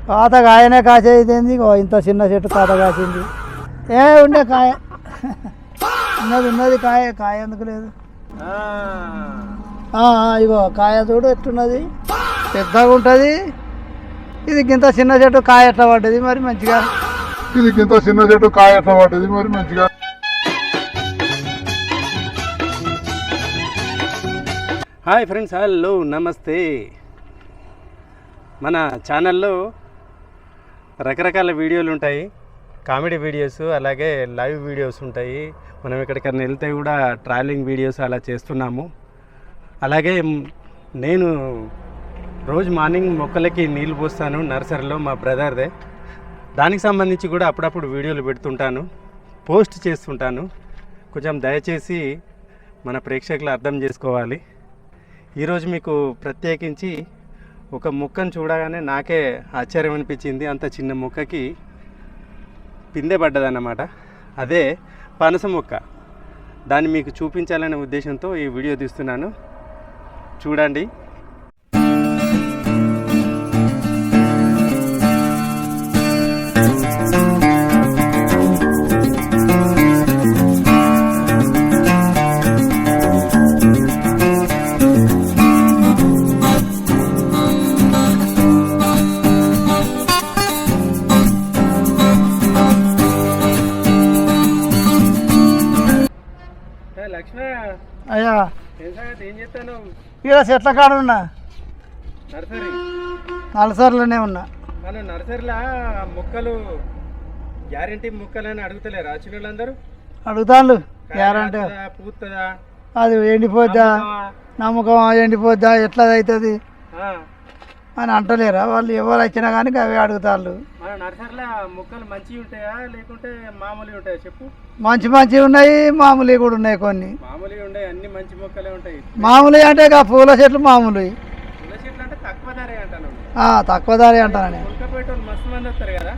కాత కాయనే కాసేది ఇంత చిన్న చెట్టు కాత కాసింది. ఉండే కాయ ఉన్నది కాయ కాయ ఎందుకు లేదు? ఇగో కాయ చూడు ఎట్టున్నది, పెద్దగా ఉంటుంది. ఇది గింత చిన్న చెట్టు కాయ ఎట్లా పడ్డది మరి మంచిగా? హాయ్ ఫ్రెండ్స్, హలో నమస్తే. మన ఛానల్లో రకరకాల వీడియోలు ఉంటాయి, కామెడీ వీడియోస్, అలాగే లైవ్ వీడియోస్ ఉంటాయి. మనం ఎక్కడికైనా వెళ్తే కూడా ట్రావెలింగ్ వీడియోస్ అలా చేస్తున్నాము. అలాగే నేను రోజు మార్నింగ్ మొక్కలకి నీళ్ళు పోస్తాను నర్సరీలో, మా బ్రదర్దే. దానికి సంబంధించి కూడా అప్పుడప్పుడు వీడియోలు పెడుతుంటాను, పోస్ట్ చేస్తుంటాను. కొంచెం దయచేసి మన ప్రేక్షకులు అర్థం చేసుకోవాలి. ఈరోజు మీకు ప్రత్యేకించి ఒక మొక్కను చూడగానే నాకే ఆశ్చర్యం అనిపించింది. అంత చిన్న మొక్కకి పిందె పడ్డదన్నమాట. అదే పనస మొక్క. దాన్ని మీకు చూపించాలనే ఉద్దేశంతో ఈ వీడియో తీస్తున్నాను, చూడండి. అయ్యా ఏం చేస్తాను? ఇక్కడ చెట్ల కాడ ఉన్నా, నర్సరీలోనే ఉన్నా. మన నర్సరీలో మొక్కలు గ్యారంటీ మొక్కలు అని అడుగుతలేరు వచ్చిన వాళ్ళందరూ? అడుగుతాను. గ్యారంటీ పూతుందా, అది ఎండిపోద్దా, నమ్మకం ఎండిపోద్దా, ఎట్లా అవుతుంది అని అంటలేరా వాళ్ళు? ఎవరు వచ్చినా కానీ అవి అడుగుతారు. మన నర్సరీలో మొక్కలు మంచివి ఉంటాయా లేకుంటే మామూలు ఉంటాయా చెప్పు? మంచి ఉన్నాయి, మామూలు కూడా ఉన్నాయి. కొన్ని మామూలు ఉన్నాయి, అన్ని మంచి మొక్కలే ఉంటాయి. మామూలు అంటే పూల చెట్లు మామూలు, పూల చెట్లు అంటే తక్కువ ధరే అంటాను. తక్కువ ధరే అంటానని. ఉల్కపోయేట మస్తు మంది వస్తారు కదా,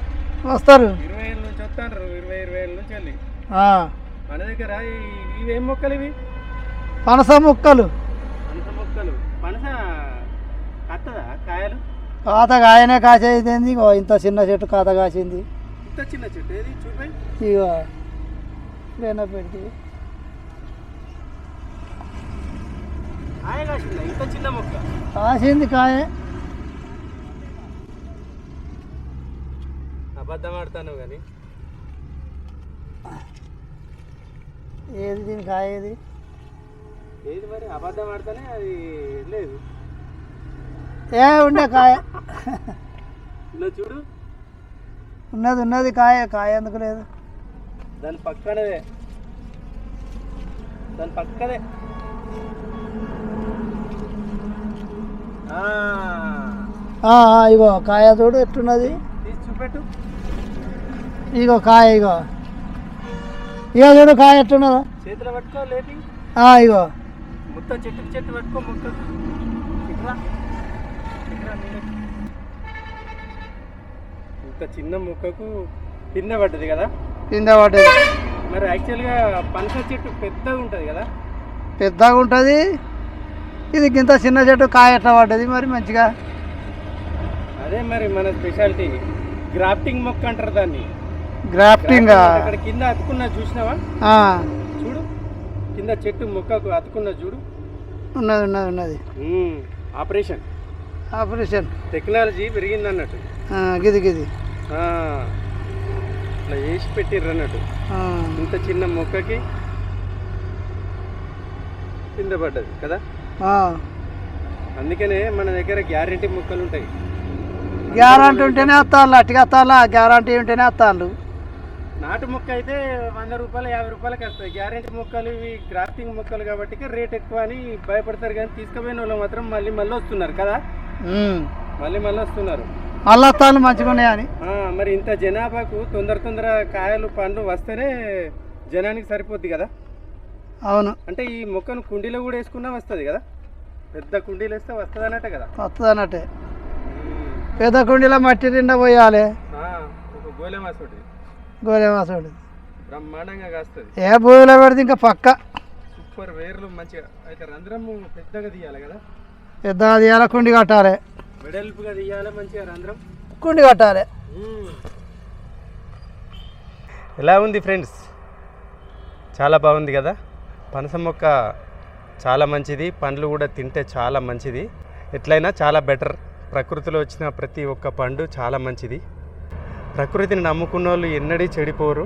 వస్తారు. 20 ఏళ్ళ నుంచి వస్తారు, 20 ఏళ్ళ నుంచి వెళ్ళి మన దగ్గర. ఇవేం మొక్కలు ఇవి? పనస మొక్కలు. పనస మొక్కలు. పనస కత్తదా కాయలు? కాత కాయనే కాసేది ఇంత చిన్న చెట్టు కాత కాసింది. ఇంత చిన్న చెట్టు ఏది చూపి? ఇగో పెట్టి కాయ కాసిందా? ఇంత చిన్న మొక్క కాసింది కాయ. అబద్ధం ఆడతాను కానీ ఏది దీని కాయ? ఏది ఏది మరి? అబద్ధం ఆడితేనే అది లేదు. ఉండే కాయ చూడు, ఉన్నది కాయ. కాయ ఎందుకు లేదు? దాని పక్కనే ఇగో కాయ చూడు ఎట్టున్నది, తీసి చూపెట్టు. ఇగో కాయ, ఇగో చూడు కాయ ఎట్టున్నదా. చేతిలో పట్టుకో లేపి. ఇగో మొత్తం చెట్టు పట్టుకో. మొక్క ఇంత చిన్న మొక్కకు పిందె పడ్డది కదా? పిందె పడ్డది. మరి యాక్చువల్గా పనస చెట్టు పెద్దగా ఉంటుంది కదా? పెద్దగా ఉంటుంది. ఇది ఇంత చిన్న చెట్టు కాయ ఎట్లా పడ్డది మరి మంచిగా? అదే మరి మన స్పెషాలిటీ, గ్రాఫ్టింగ్ మొక్క అంటారు దాన్ని. గ్రాఫ్టింగ్. అక్కడ కింద అతుకున్నా చూసినావా? చూడు, కింద చెట్టు మొక్కకు అతుకున్నా చూడు. ఉన్నది. ఆపరేషన్ టెక్నాలజీ పెరిగింది అన్నట్టు. గిది ఇట్లా వేసి పెట్టిర్రు అన్నట్టు. ఇంత చిన్న మొక్కకి కింద పడ్డది కదా. అందుకనే మన దగ్గర గ్యారంటీ మొక్కలు ఉంటాయి. గ్యారంటీ ఉంటేనే వస్తాను, అట్టిగా వస్తాను. గ్యారంటీ ఉంటేనే వస్తాను. నాటు మొక్క అయితే 100 రూపాయలు 50 రూపాయలకి వస్తాయి. గ్యారెంటీ మొక్కలు ఇవి గ్రాఫ్టింగ్ మొక్కలు కాబట్టి రేట్ ఎక్కువ అని భయపడతారు. కానీ తీసుకుపోయిన వాళ్ళు మాత్రం మళ్ళీ వస్తున్నారు కదా, మళ్ళీ వస్తున్నారు. అల్లస్తాను మంచిగా ఉన్నాయని. మరి ఇంత జనాభాకు తొందర కాయలు పండ్లు వస్తేనే జనానికి సరిపోద్ది కదా. అవును. అంటే ఈ మొక్కను కుండీలో కూడా వేసుకున్నా వస్తుంది కదా. పెద్ద కుండీలు వేస్తే వస్తుంది అన్నట్టే కదా. వస్తుంది అన్నట్టే. పెద్ద కుండీలో మట్టి నిండా పోయాలి. ఒక గోలెమాసోటి బ్రహ్మాండంగా కాస్తుంది. ఏ భూమిలో పెడితే ఇంకా పక్క సూపర్ వేర్లు మంచిగా. అయితే రంధ్రము పెద్దగా తీయాలి కదా, పెద్దగా తీయాలి, కుండి కట్టాలి, వెడల్పుగా తీయాలి మంచిగా రంధ్రం. కుండి కట్టాలి. ఎలా ఉంది ఫ్రెండ్స్, చాలా బాగుంది కదా. పనస మొక్క చాలా మంచిది, పండ్లు కూడా తింటే చాలా మంచిది. ఎట్లయినా చాలా బెటర్. ప్రకృతిలో వచ్చిన ప్రతి ఒక్క పండు చాలా మంచిది. ప్రకృతిని నమ్ముకున్న వాళ్ళు ఎన్నడీ చెడిపోరు.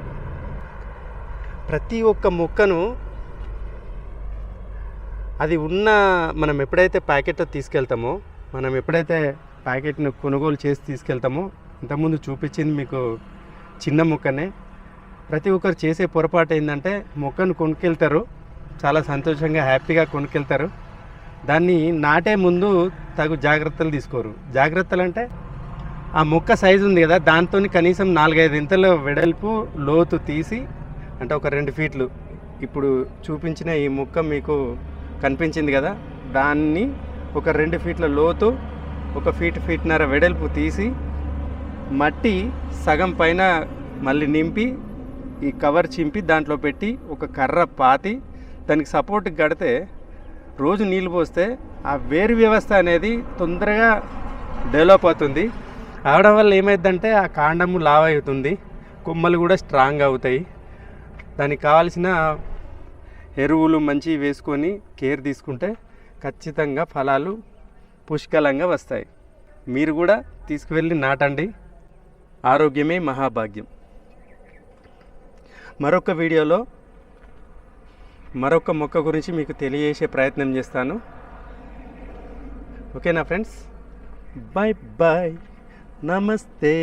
ప్రతి ఒక్క మొక్కను అది ఉన్న మనం ఎప్పుడైతే ప్యాకెట్లో తీసుకెళ్తామో, మనం ఎప్పుడైతే ప్యాకెట్ను కొనుగోలు చేసి తీసుకెళ్తామో, ఇంతకుముందు చూపించింది మీకు చిన్న మొక్కనే. ప్రతి ఒక్కరు చేసే పొరపాటు ఏంటంటే మొక్కను కొనుక్కెళ్తారు, చాలా సంతోషంగా హ్యాపీగా కొనుక్కెళ్తారు. దాన్ని నాటే ముందు తగు జాగ్రత్తలు తీసుకోరు. జాగ్రత్తలు అంటే ఆ మొక్క సైజు ఉంది కదా, దాంతో కనీసం 4-5 ఇంతల వెడల్పు లోతు తీసి, అంటే ఒక 2 ఫీట్లు ఇప్పుడు చూపించిన ఈ మొక్క మీకు కనిపించింది కదా, దాన్ని ఒక 2 ఫీట్ల లోతు, 1 ఫీట్న్నర వెడల్పు తీసి మట్టి సగం పైన మళ్ళీ నింపి ఈ కవర్ చింపి దాంట్లో పెట్టి ఒక కర్ర పాతి దానికి సపోర్ట్ కడితే రోజు నీళ్ళు పోస్తే ఆ వేరు వ్యవస్థ అనేది తొందరగా డెవలప్ అవుతుంది. అవడం వల్ల ఏమైందంటే ఆ కాండము లావ్ అవుతుంది, కొమ్మలు కూడా స్ట్రాంగ్ అవుతాయి. దానికి కావాల్సిన ఎరువులు మంచివి వేసుకొని కేర్ తీసుకుంటే ఖచ్చితంగా ఫలాలు పుష్కలంగా వస్తాయి. మీరు కూడా తీసుకువెళ్ళి నాటండి. ఆరోగ్యమే మహాభాగ్యం. మరొక వీడియోలో మరొక మొక్క గురించి మీకు తెలియజేసే ప్రయత్నం చేస్తాను. ఓకేనా ఫ్రెండ్స్, బాయ్ బాయ్, నమస్తే.